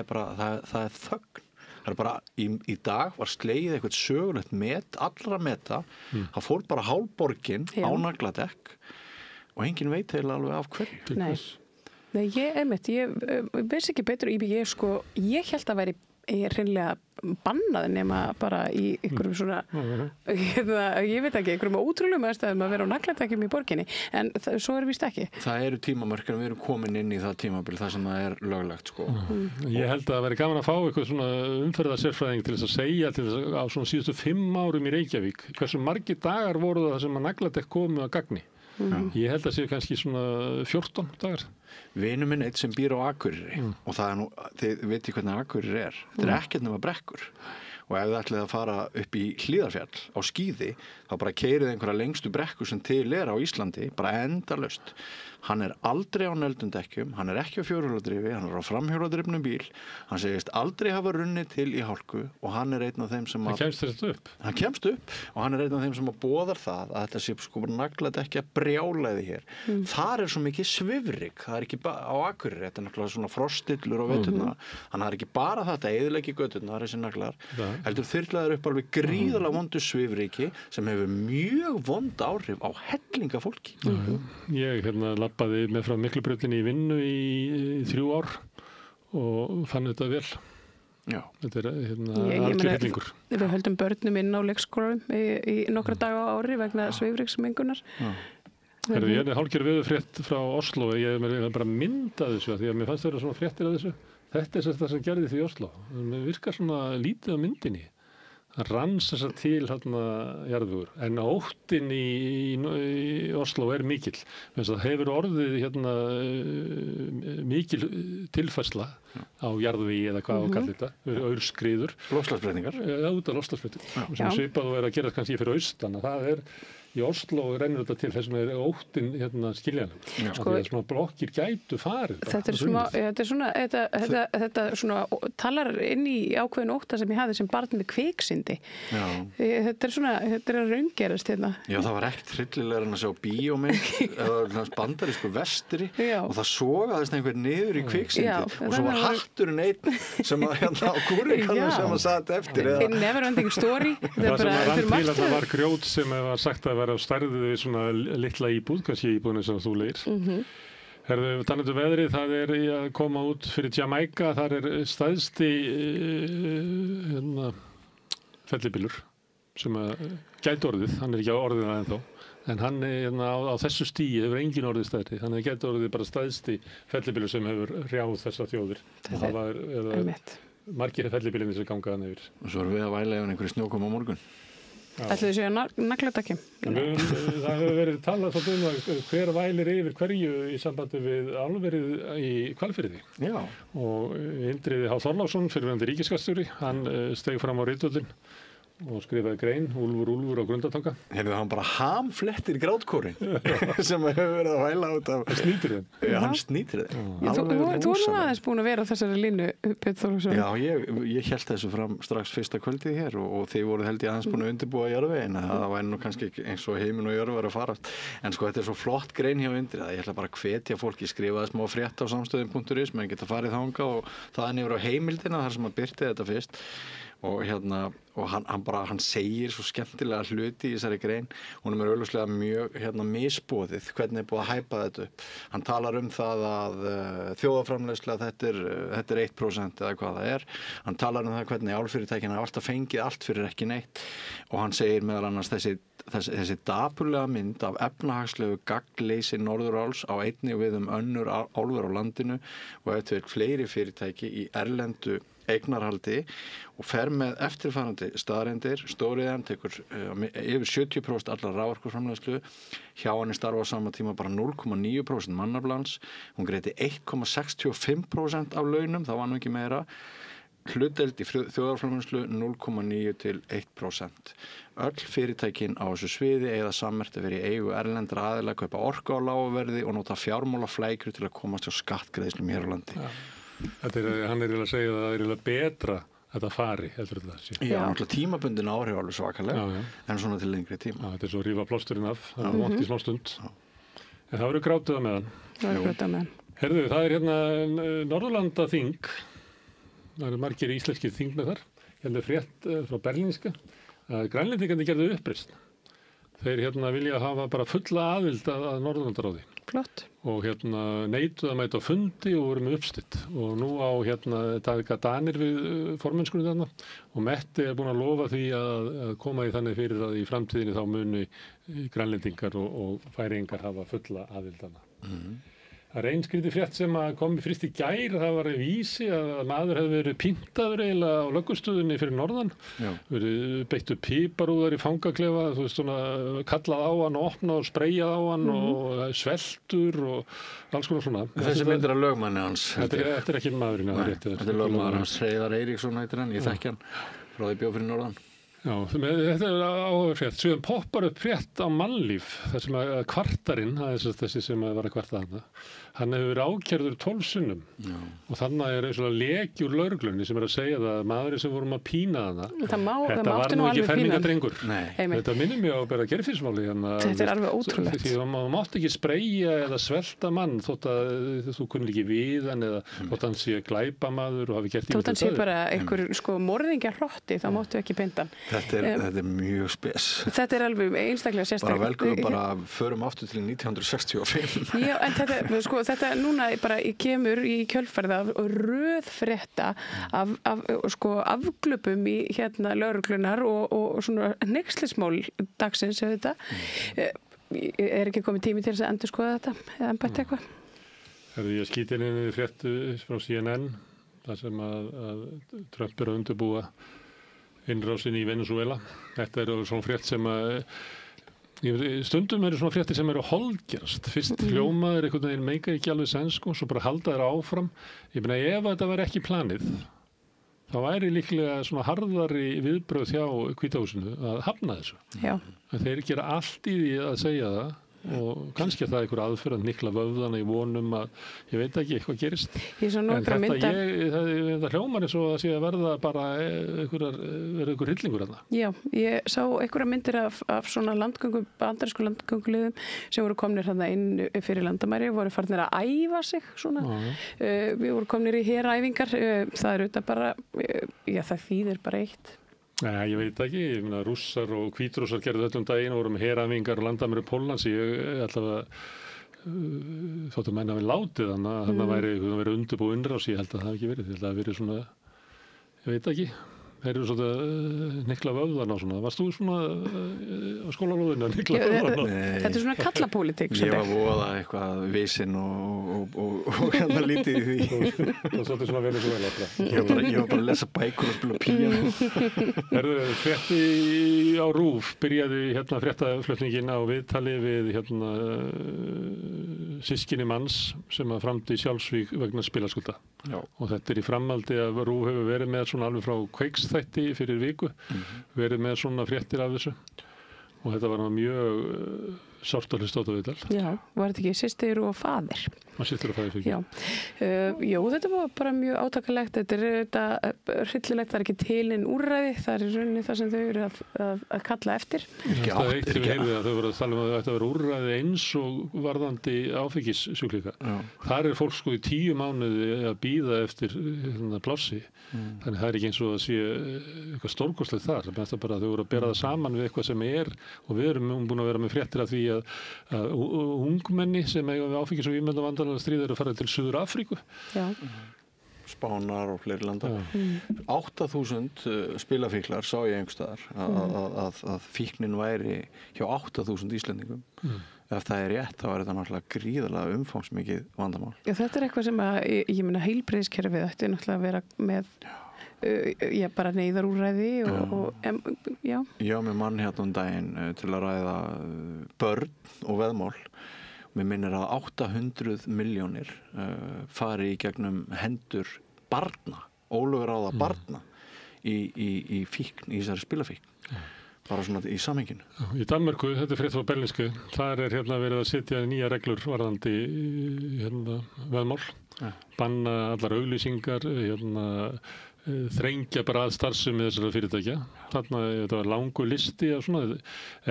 er þögn. Það bara, í dag var slegið eitthvað sögulegt allra meta. Það fór bara hálfborgin á nagladekk og engin veit heila alveg af hverju. Nei, ég veist ekki betur, ég held að væri hreinlega bannað nema bara í einhverjum svona, ég veit ekki, einhverjum ótrúlegum aðstæðum að vera á nagladekkjum í borginni, en svo víst ekki. Það eru tímamörk en við erum komin inn í það tímabil, það sem það löglegt, sko. Ég held að það væri gaman að fá eitthvað svona umferðarsérfræðing til þess að segja til þess að á svona síðustu 5 árum í Reykjavík, hversu margir dagar voru það sem að nagladekk komu að gagni. Ég held að séu kannski svona 14 dagar. Vinur minn eitt sem býr á Akureyri og það þið veitir hvernig Akureyri þetta ekkert nema brekkur og ef þið ætlið að fara upp í Hlíðarfjall á skíði þá bara keyrið einhverja lengstu brekkur sem til á Íslandi, bara endalaust. hann aldrei á neldum dekkjum, hann ekki á fjórhjóladrifi, hann á framhjóladrifnum bíl, hann segist aldrei hafa runnið til í hálku og hann einn af þeim sem Hann kemst upp og hann einn af þeim sem boðar það að þetta sé sko bara naglað ekki að brjálæði hér. Þar svo mikið svifryk, það ekki bara á Akureyri, þetta náttúrulega svona frostillur á veturna, hann ekki bara þetta eyðileggi göturnar, þessi naglar, heldur þyrlaður upp alveg gríðarlega vondu svifryki sem hefur mjög vond áhrif á hellinga fólki. Ég labbaði með frá Miklubrautinni í vinnu í 3 ár og fann þetta vel. Já. Þetta algjör hellingur. Við höldum börnum inn á leikskólanum í nokkra daga á ári vegna svifryksmengunar. Ég hálfgerð veðurfrétt frá Oslo, ég bara mynda þessu því að mér fannst þeirra svona fréttir af þessu. Þetta það sem gerði því í Oslo. Mér virkar svona lítið á myndinni. Það ranns þessar til jarðvegur, en óttinn í Oslo mikill. Það hefur orðið mikil tilfærsla á jarðvegi eða hvað á kallir þetta, aurskriður. Loftslagsbreytingar. Út af loftslagsbreytingar. Sem svipað og að gera kannski fyrir austan, það í Oslo rennur þetta til þess að óttinn skiljanleg. Svona blokkir gætu farið. Þetta talar inn í ákveðin ótta sem ég hafði sem barn með kviksindi. Þetta að raungerast hérna. Já, það var ekkert hryllilegur en að sjá bíómynd eða bandarísku vestri og það sogaðist einhver niður í kviksindi og svo var hatturinn einn sem á kúrikanum sem satt eftir. Neverending story. Það sem rann til að það var grjót sem var sagt að vera á stærði við svona litla íbúð, kannski íbúðinu sem þú leir. Talandi veðrið, það að koma út fyrir Jamaica, þar stæðsti fellibylur sem gæti orðið, hann ekki á orðið ennþá, en hann á þessu stíi hefur engin orðið stærri, hann gæti orðið bara stæðsti fellibylur sem hefur rjáð þessar þjóðir. Það var margir fellibylinni sem gangaðan yfir. Og svo við að væla ef einhverju snjókom á morgun. Ætli þið séu nagladekki? Það hefur verið talað hver vælir yfir hverju í sambandi við álverið í Hvalfirði. Já. Og Indriði H. Þorláksson, fyrrverandi ríkisskattstjóri, hann steig fram á ritvéllinn og skrifaði grein, Úlfur á Grundartanga. Hann bara hamflettir grátkórin sem hefur verið að væla út af. Hann snýtir þeim. Já, hann snýtir þeim. Þú aðeins búin að vera á þessari línu, Björn Þorláksson. Já, ég hélt þessu fram strax fyrsta kvöldið hér og þið voruð held ég aðeins búin að undirbúa jarðveginn. Það væri nú kannski eins og heiminn og jörð var að farast. En sko, þetta svo flott grein hjá Indriða. Ég ætla bara að hvetja fólki, skrifaði smá frétt á samstöðin.is, menn geta farið þangað og þaðan yfir á heimildina þar sem að birti þetta fyrst. Og hann segir svo skemmtilega hluti í þessari grein. Hún augljóslega mjög misboðið hvernig búið að hæpa þetta upp. Hann talar það að þjóðarframleiðsla þetta 1% eða hvað það Hann talar það hvernig álfyrirtækin hafa alltaf fengið allt fyrir ekki neitt og hann segir meðal annars þessi dapurlega mynd af efnahagslegu gagnleysi Norðuráls á einni við önnur álver á landinu og eftir fleiri fyrirtæki í erlendu eignarhaldi og fer með eftirfarandi staðreyndir. Stóriðan tekur yfir 70% allar raforkuframleiðslu, hjá henni starfa á sama tíma bara 0,9% mannaflans, hún greiddi 1,65% af launum, það var nú ekki meira, hlutdeild í þjóðarframleiðslu 0,9 til 1%. Öll fyrirtækin á þessu sviði eða sammerkt að vera í eigu erlendra aðila, kaupa orku á lágverði og nota fjármálaflækjur til að komast hjá skattgreiðslum hér á landi. Ja. Hann að segja að það betra að það fari, heldur þetta sé. Já, náttúrulega tímabundin áhrif alveg svakalega, en svona til lengri tíma. Þetta svo að rífa plásturinn af, það vont í smá stund. En það verður grátið á meðan. Herðu, það Norðurlandaþing, það margir íslenskir þingmenn þar, frétt frá Berlínska, að Grænlendingarnir gerðu uppreisn. Þeir vilja hafa bara fulla aðild að Norðurlandaráði. Flott. Og neituðu að mæta á fundi og voru með uppstitt. Og nú á taka Danir við formennskunni þarna og Metti búin að lofa því að koma í þannig fyrir að í framtíðinni þá muni Grænlendingar og Færeyingar hafa fulla aðild þarna. Það ein skrítið frétt sem kom fyrst í gær, það var í Vísi að maður hefði verið pyntaður eiginlega á löggustuðinni fyrir norðan, verið beittu piparúðar í fangaklefa, þú veist svona kallað á hann og opnað og spreyjað á hann og sveltur og alls konar svona. Þessi myndir af lögmanni hans. Þetta ekki maðurinn. Þetta lögmaður hans, Hreiðar Eiríksson heitir hann, ég þekki hann frá því bjó fyrir norðan. Já, þetta er áhuga frétt. Síðan poppar upp frétt á Mannlíf, þar sem að kvartarinn, það er þessi sem var að kvarta þarna, hann hefur verið ákærður 12 sinnum. Já. Og þannig er svona leki úr lögreglunni sem er að segja það að maðurinn sem vorum að pína þarna, þetta var nú ekki fermingadrengur. Þetta minnir mig á bara gerðfismáli. Þetta er alveg ótrúlegt. Því að maður mátt ekki spreyja eða svelta mann þótt að þú kunnir ekki við hann eða þótt hann sé glæpamaður og hafi gert þótt hann sé bara einhver morðingjarhrotti, þá máttu ekki binda hann. Þetta er mjög spes. Þetta er alveg einstaklega sérstaklega. Bara förum aftur til 1965. Já, en þetta núna bara kemur í kjölfarið af röð frétta af afglöpum í lögreglunar og svona hneykslismál dagsins þetta. Er ekki komið tími til þess að endurskoða þetta eða embætti eitthvað? Ég skýti inn í fréttu frá CNN þar sem að Trump er að undirbúa innrásin í Venezuela. Þetta er svona frétt sem að stundum eru svona fréttir sem eru holdgerast. Fyrst hljómaður einhvern veginn meika ekki alveg sens, svo bara halda þeir áfram. Ég meina ef þetta væri ekki planið, þá væri líklega svona harðari viðbrögð hjá Hvíta húsinu að hafna þessu. Já. En þeir gera allt í því að segja það og kannski það einhver aðferð að nikla vöðvana í vonum að ég veit ekki eitthvað gerist. En þetta hljómar eins og að sé að verða bara einhver hryllingur þarna. Já, ég sá einhverja myndir af svona bandarísku landgönguliðum sem voru komnir þarna inn fyrir landamæri, voru farnir að æfa sig svona. Við voru komnir í heræfingar, það er auðvitað bara, það þýðir bara eitt. Nei, ég veit ekki. Ég meina Rússar og Hvítrússar gerðu þetta daginn og voru með heræfingar og landamæri Póllands. Ég allavega þóttu menn að við látið þannig að það væri undirbúið innrás. Ég held að það hafi ekki verið. Ég held að það hafi verið svona, ég veit ekki. Þeir eru svona nikla vöðvana og svona. Varst þú svona á skólalóðinu að nikla vöðvana? Þetta er svona kallapólitík. Ég var voða eitthvað visinn og hérna lítið í því. Það er svona Venezuela. Ég var bara að lesa bækur og spila píano. Frétti á RÚV byrjaði fréttaflutningin á viðtali við systkini manns sem að framdi sjálfsvíg vegna spilaskulda. Já. Og þetta er í framhaldi að RÚV hefur verið með svona alveg frá Kveiksþætti fyrir viku, verið með svona fréttir af þessu og þetta var mjög sárt að hlusta á þetta viðtal. Já, var þetta ekki systir og faðir? Systir og faðir fyrir. Já, þetta var bara mjög átakalegt, þetta er hryllilegt, það er ekki til en úrræði, það er í rauninni það sem þau eru að kalla eftir. Það eitt sem við heyrðum að þau voru að tala um að þetta var úrræði eins og varðandi áfengissjúklinga. Þar er fólk í 10 mánuði að bíða eftir plássi, þannig það er ekki eins og að sé eitthvað stórkostlegt þar, það er bara að þau voru að bera það saman við eitthvað sem er og við erum búin að vera með fréttir af því að ungmenni sem eiga við áfengis- og vímuefnavandanlega stríð eru að fara til Suður Afríku. Já. Spánar og fleiri landa. 8.000 spilafíklar sá ég einhvers staðar að fíknin væri hjá 8.000 Íslendingum. Ef það er rétt, þá er þetta náttúrulega gríðarlega umfangsmikið vandamál. Já, þetta er eitthvað sem að, ég meina heilbrigðiskerfið ætti náttúrulega að vera með bara neyðarúrræði já. Já, með mann hérna daginn til að ræða börn og veðmál. Mér minnir að 800 milljónir fari í gegnum hendur barna, ólögráða barna í fíkn, í þessari spilafíkn. Bara svona í samhenginu. Í Danmörku, þetta er frétt frá Berlínsku, þar er verið að setja nýja reglur varðandi veðmál, banna allar auglýsingar, þrengja bara að starfsemi þessara fyrirtækja. Þarna þetta var langur listi af svona,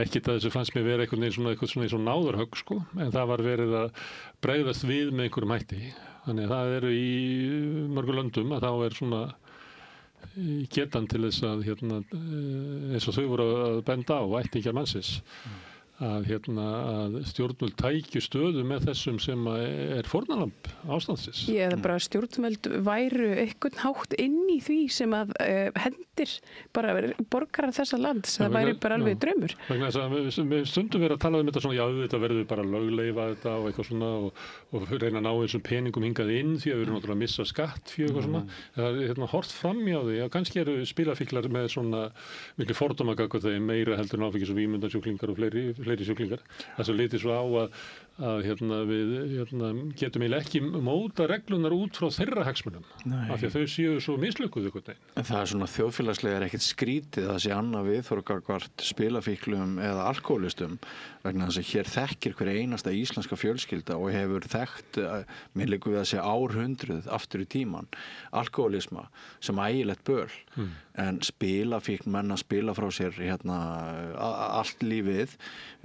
ekkert að þessu fannst mér vera eitthvað svona eins og náðarhögg sko, en það var verið að bregðast við með einhverjum hætti. Þannig að það eru í mörgum löndum að þá er svona getan til þess að eins og þau voru að benda á ættingjar mannsins að stjórnvöld tækju stöðu með þessum sem er fórnarlamb ástandsins. Eða bara stjórnvöld væru einhvern hátt inn í því sem að hendir bara borgarar þessa lands. Það væri bara alveg draumur. Vegna þess að við stundum verið að tala um þetta svona, já þetta verður bara lögleifa þetta og eitthvað svona og reyna að ná þessum peningum hingað inn því að við erum náttúrulega að missa skatt fyrir eitthvað svona. Það er hort framjá því að kannski eru spilafíklar með svona miklu fordómagak og þeim meira heldur en áfengis- og vímuefnasjúklingar og fleiri sjúklingar. Það sem litið svo á að við getum eiginlega ekki móta reglunar út frá þeirra hagsmunum af því að þau séu svo mislukkuð einhvern veginn. En það svona þjóðfélagslega ekkert skrítið að sé annað viðhorf gagnvart spilafíklum eða alkohólistum vegna þess að hér þekkir hver einasta íslenska fjölskylda og hefur þekkt, mér liggur við að segja árhundruð aftur í tíman, alkohólisma sem ægilegt böl en spilafíkn menn að spila frá sér allt lífið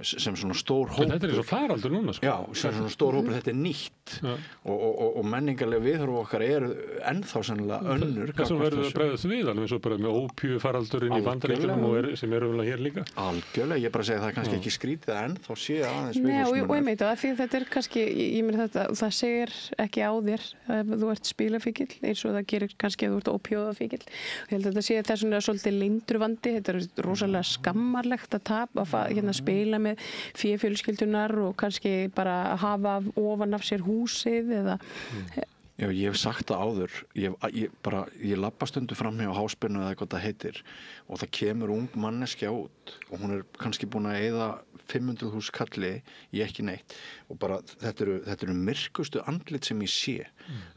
sem svona stór hópur. En þetta er svo faraldur núna sko. Já, sem svona stór hópur, þetta er nýtt og menningarlega viðhorf okkar eru ennþá sennilega önnur. Þess að verður að bregðast við alveg eins og bara með ópíufaraldurinn í Bandaríkjunum sem eru vel hér líka. Algjörlega, ég bara segi það er kannski ekki skrítið að ennþá sé aðeins viðhorfsmunur. Og ég meit það, því þetta er kannski, ég meina þetta, það segir ekki á þér að þú ert spilafíkill eins og það gerir kannski að þú ert ópíóðafíkill. Ég held að þetta sé þess vegna svolítið leyndur vandi, þetta er rosalega skammarlegt að spila með fjölskyldunar og kannski bara hafa ofan af sér húsið eða Já, ég hef sagt það áður, ég labba stundu fram hjá Háspennu eða eitthvað það heitir og það kemur ung manneskja út og hún er kannski búin að eyða 500.000 kalli í ekki neitt og bara þetta eru myrkustu andlit sem ég sé.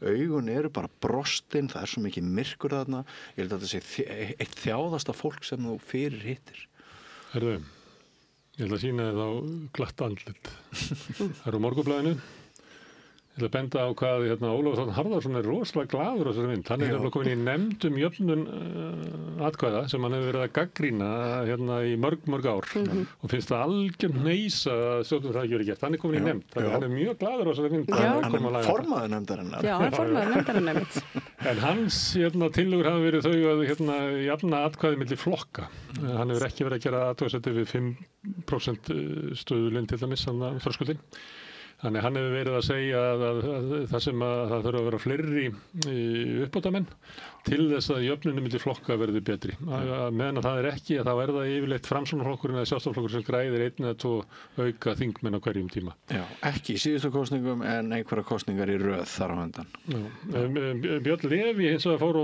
Augun eru bara brostin, það er svo mikið myrkur þarna, ég held að þetta sé eitt þjáðasta fólk sem þú fyrir hittir. Herðu, ég ætla að sýna þið á glatt andlit. Það eru Morgunblaðinu. Ég ætla að benda á hvað Ólafur Þ. Harðarson er rosalega glaður á þessari mynd. Hann er nefnilega komin í nefnd jöfnun atkvæða sem hann hefur verið að gaggrýna í mörg ár og finnst það algjör hneis að stjórnum það ekki verið gert. Hann er komin í nefnd. Þannig að hann er mjög glaður á þessari mynd. Hann er formaður nefndarinnar. Já, hann er formaður nefndarinnar. En hans tillögur hafa verið þau að jafna atkvæði milli flokka. Hann hefur ekki verið að gera athugasemdir við 5% stöðulinn til dæmis þröskuldinn. Þannig hann hefur verið að segja að það sem að það þurfa að vera fleiri uppbótamenn til þess að jöfnunum milli flokka verði betri. Meðan að það er ekki, þá er það yfirleitt Framsóknarflokkurinn eða Sjálfstæðisflokkurinn sem græðir 1 eða 2 auka þingmenn á hverjum tíma. Já, ekki í síðustu kosningum en einhverja kosningar í röð þar á undan. Björn Leví hins vegar fór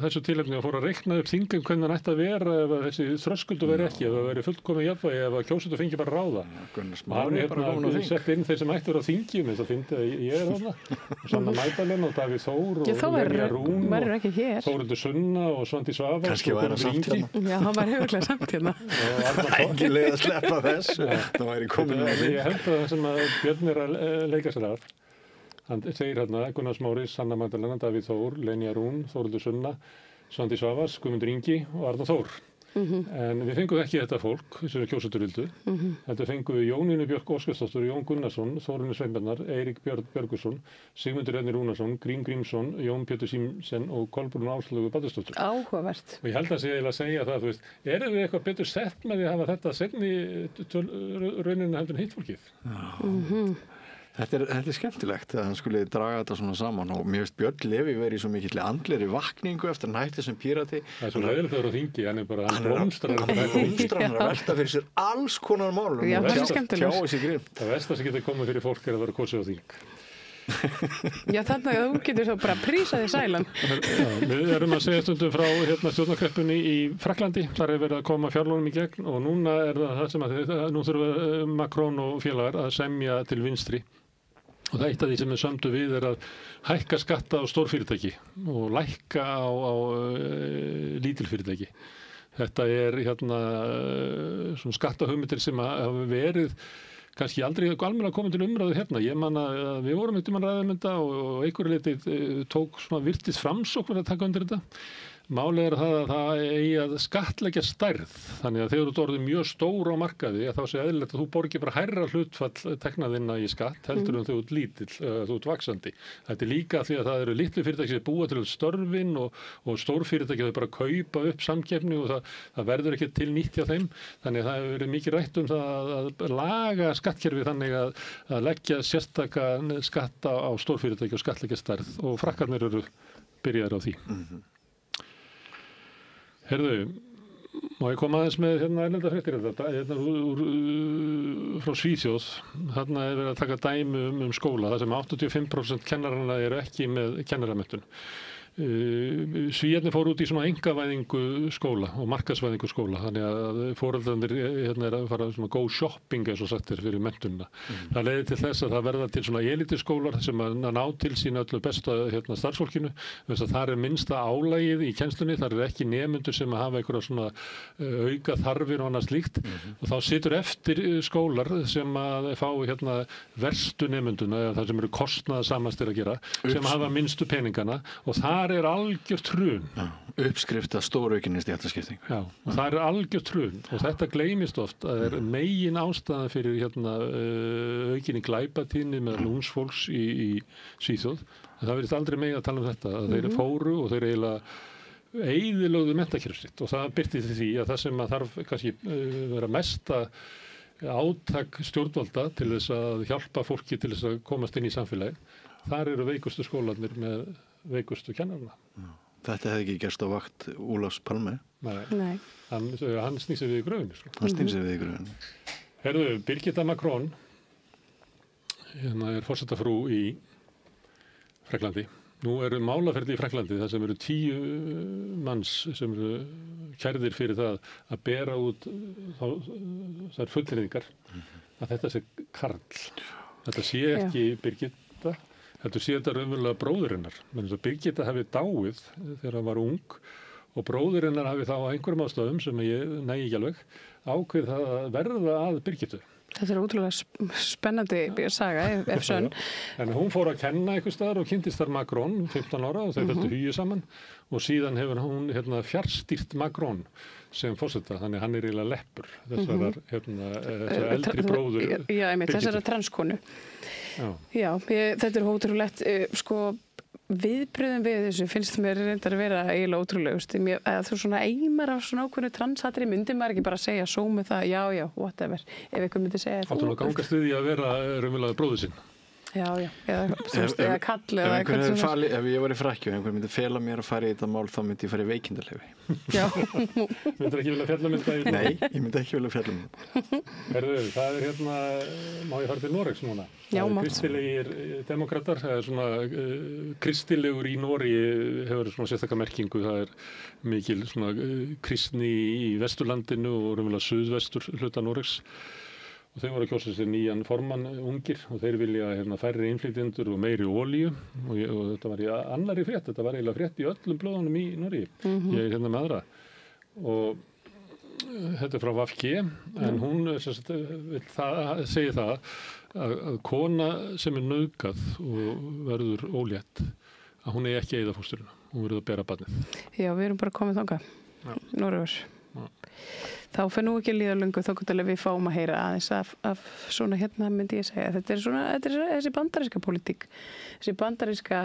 þessu tilefni að fór að reikna upp þingum hvernig hann ætti að vera ef þessi þröskuldur veri ekki, ef það veri fullkomið jafnvægi, ef að kjósendur fengi bara ráða. Hann sett inn þeir sem ættu að þingjum, þess að finna ég er þarna, Sanna Mædalen og Davíð Þór og Lenya Rún og Þórhildur Sunna og Svandís Svavarsdóttir. Kannski væri hann samt hérna. Já, hann var hefurlega samt hérna. Ekki leið að sleppa þessu. Það væri komin að Ég held að það sem að Björn er að leika sér að. Hann segir hérna Gunnar Smári, Sanna Mædalen, Davíð Þór, Lenya Rún, Þórhildur Sunna, Svandís Svavars, Guðmundur Ingi og Arnar Þór. En við fengum ekki þetta fólk sem kjósendur vildu. Þetta fengum við Jónínu Björk Óskarsdóttur, Jón Gunnarsson, Þórunni Sveinbjarnar, Eirík Björgusson, Sigmundur Ernir Rúnarsson, Grím Grímsson, Jón Pétur Símsen og Kolbrún Áslaugu Baldursdóttur. Áhugavert. Og ég held að sé eiginlega að segja það, þú veist, erum við eitthvað betur sett með því að hafa þetta seinni rauninu heldur en hitt fólkið? Þetta er skemmtilegt að hann skulle draga þetta svona saman og mér finnst Björn Leví verið í svo mikill andlegri vakningu eftir hann hætti sem pírati. Það er svo leiðilegur á þingi, hann blómstrar. Hann er að velta fyrir sér alls konar málum og tjá þessi grimt. Það versta sem getur komið fyrir fólk er að vera kosið á þing. Já, þannig að þú getur þá bara prísaði sælan. Við erum að segja stundum frá stjórnarkreppunni í Frakklandi. Þar er verið að koma fjárlánum í gegn og núna er það sem að nú þurfa Macron og félagar að semja til vinstri. Og það eitt af því sem við sömdu við er að hækka skatta á stórfyrirtæki og lækka á lítilfyrirtæki. Þetta er svona skattahugmyndir sem hafa verið kannski aldrei almennilega komið til umræðu hérna. Ég man að við vorum að ræða um þetta og einhverju leyti tók svona virtist Framsókn að taka undir þetta. Málið er að það eigi að skattleggja stærð. Þannig að þegar þú ert orðið mjög stór á markaði þá sé eðlilegt að þú borgir bara hærra hlutfall teknaðinna í skatt heldur en þú ert lítill, þú ert vaxandi. Þetta er líka því að það eru litlu fyrirtæki sem búa til störfin og stórfyrirtæki þau bara kaupa upp samkeppni og það verður ekki til nýtt hjá þeim. Þannig að það hefur verið mikið rætt um það að laga skattkerfi þannig að leggja sérstaka skatta á stórfyrirtæki og skattleggja stærð og Frakkarnir eru byrjaðir á því. Herðu, má ég koma aðeins með erlenda fréttir frá Svíþjóð. Þarna er verið að taka dæmi skóla þar sem 85% kennaranna eru ekki með kennaramenntun. Svíarnir fóru út í svona engavæðingu skóla og markaðsvæðingu skóla, þannig að foreldrarnir er að fara svona go shopping eins og sagt fyrir menntunina. Það leiðir til þess að það verða til svona elitiskólar sem að ná til sín öllu besta starfsfólkinu, þess að það minnsta álagið í kennslunni, það ekki nemendur sem að hafa einhverja svona auka þarfir og annað slíkt, og þá situr eftir skólar sem að fá verstu nemenduna, eða það sem eru kostnaðarsamastir að gera, sem hafa minnstu peningana, og það algjört hrun. Uppskrift að stóraukinni stéttaskiptingu. Já, og það algjört hrun og þetta gleymist oft að megin ástæða fyrir aukinni glæpatíðni með ungs í Svíþjóð. Það verðist aldrei megin að tala um þetta, að þeir fóru og þeir eiginlega eyðilögðu menntakerfið sitt, og það birti því að það sem að þarf kannski vera mesta átak stjórnvalda til þess að hjálpa fólki til þess að komast inn í samfélagi, þar eru veikustu skólarnir með veikustu kennarana. Þetta hefði ekki gerst á vakt Ólafs Palme. Nei. Hann snýr sig við í gröfinni. Hann snýr sig við í gröfinni. Herðu, Birgitta Macron er forsetafrú í Frakklandi. Nú eru málaferli í Frakklandi þar sem eru 10 manns sem eru kærðir fyrir það að bera út þær fullyrðingar að þetta sé karl. Þetta sé ekki Birgitta. Þetta sé þetta raunverulega bróðir hennar. Birgitta hafi dáið þegar hann var ung og bróðir hennar hafi þá á einhverjum ástæðum sem ég nægi ekki alveg ákveð það að verða að Birgittu. Þetta ótrúlega spennandi saga ef sönn. En hún fór að kenna einhvers staðar og kynntist þar Macron 15 ára og þau fylgdu hugi saman og síðan hefur hún fjárstýrt Macron sem forseta, þannig hann eiginlega leppur þessar eldri bróður. Já, einmitt, þessara transkonu. Já, þetta ótrúlegt, viðbröðum við þessu finnst mér reyndar að vera eiginlega ótrúlegust. Þú svona eimar af svona ákveðnu transatri, myndi maður ekki bara segja sómu það, já, whatever, ef einhver myndi segja það. Áttu nú að gangast við því að vera raunverulega bróður sinn. Já, eða kall eða eitthvað. Ef ég var í Frakki og einhver myndi fela mér að fara í þetta mál, þá myndi ég fara í veikindaleyfi. Já. Myndir ekki vilja fjalla um þetta? Nei, ég myndi ekki vilja fjalla um þetta. Herðu, það má ég fara til Noregs núna? Já, mátt. Kristilegir demokratar, það svona kristilegur í Noregi hefur svona sérstaka merkingu, það mikil svona kristni í Vesturlandinu og raunverulega suðvestur hluta Noregs. Og þau voru að kjósa sér nýjan formann ungir og þeir vilja færri innflytjendur og meiri olíu og þetta var í annarri frétt, þetta var eiginlega frétt í öllum blöðunum í Noregi. Ég með aðra og þetta frá VG en hún segir það að kona sem nauðgað og verður ólétt að hún ekki eyða fósturina, hún verður að bera barnið. Já, við erum bara komið þangað, Noregur. Þá fer nú ekki að líða löngu þá hvernig við fáum að heyra aðeins af svona myndi ég segja. Þetta er þessi bandaríska pólitík, þessi bandaríska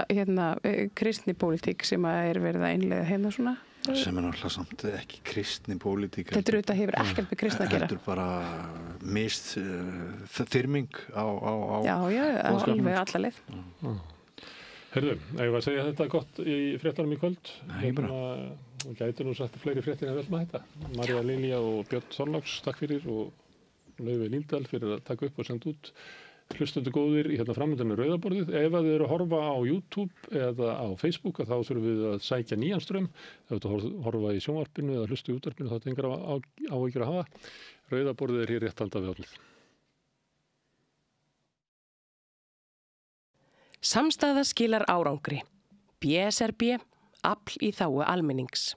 kristni pólitík sem er verið að innleiða svona. Sem er náttúrulega samt ekki kristni pólitík. Þetta auðvitað hefur ekkert með kristni að gera. Þetta er bara þyrming á Já, alveg alla leið. Herðu, ég var að segja þetta gott í fréttunum í kvöld. Nei, bara. Gætu nú sagt fleiri fréttir en vel með þetta. María Lilja og Björn Þorláks, takk fyrir, og Laufey Líndal fyrir að taka upp og senda út. Hlustendur góðir í framöndinu Rauðaborðið. Ef þið eru að horfa á YouTube eða á Facebook, þá þurfum við að sækja nýjan strömm. Ef þú horfa í sjónvarpinu eða hlusta í útvarpinu, þá tengur áhyggjur að hafa. Rauðaborðið hér rétt handa við hornið. Samstæða skilar árangri. BSRB, afl í þágu almennings.